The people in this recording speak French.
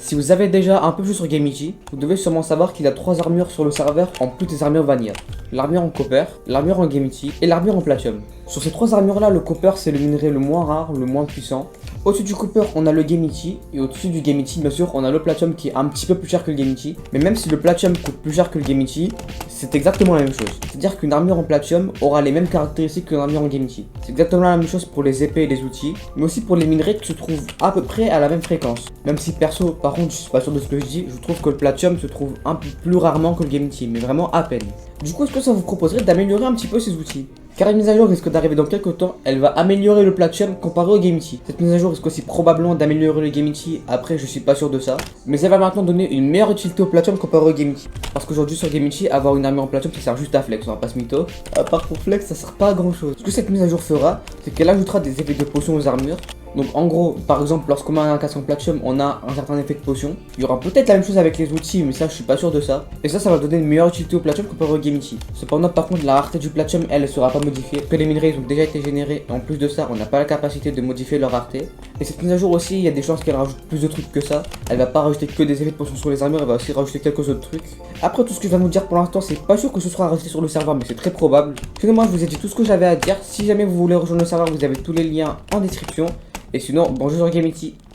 Si vous avez déjà un peu joué sur Gamiji, vous devez sûrement savoir qu'il y a 3 armures sur le serveur en plus des armures vanilla. L'armure en copper, l'armure en Gamiji et l'armure en platinum. Sur ces 3 armures là, le copper c'est le minerai le moins rare, le moins puissant. Au-dessus du copper on a le Gamiji et au-dessus du Gamiji bien sûr on a le platinum qui est un petit peu plus cher que le Gamiji. Mais même si le platinum coûte plus cher que le Gamiji, c'est exactement la même chose. C'est-à-dire qu'une armure en platinum aura les mêmes caractéristiques qu'une armure en Gamiji. C'est exactement la même chose pour les épées et les outils, mais aussi pour les minerais qui se trouvent à peu près à la même fréquence. Même si perso, par contre, je suis pas sûr de ce que je dis, je trouve que le platinum se trouve un peu plus rarement que le Gamiji, mais vraiment à peine. Du coup, est-ce que ça vous proposerait d'améliorer un petit peu ces outils? Car une mise à jour risque d'arriver dans quelques temps, elle va améliorer le platinum comparé au Gamiji. Cette mise à jour risque aussi probablement d'améliorer le Gamiji, après je suis pas sûr de ça. Mais elle va maintenant donner une meilleure utilité au platinum comparé au Gamiji. Parce qu'aujourd'hui sur Gamiji, avoir une armure en platinum ça sert juste à flex, on va pas se mytho. À part pour flex, ça sert pas à grand chose. Ce que cette mise à jour fera, c'est qu'elle ajoutera des effets de potion aux armures. Donc en gros, par exemple, lorsqu'on a un casque en platinum, on a un certain effet de potion. Il y aura peut-être la même chose avec les outils, mais ça je suis pas sûr de ça. Et ça va donner une meilleure utilité au platinum comparé au Gamiji. Cependant par contre la rareté du platinum elle sera pas modifiée. Que les minerais ils ont déjà été générés. Et en plus de ça, on n'a pas la capacité de modifier leur rareté. Et cette mise à jour aussi, il y a des chances qu'elle rajoute plus de trucs que ça. Elle va pas rajouter que des effets de potion sur les armures, elle va aussi rajouter quelques autres trucs. Après tout ce que je viens de vous dire pour l'instant, c'est pas sûr que ce soit rajouté sur le serveur, mais c'est très probable. Finalement, je vous ai dit tout ce que j'avais à dire. Si jamais vous voulez rejoindre le serveur, vous avez tous les liens en description. Et sinon, bonjour sur Gamity.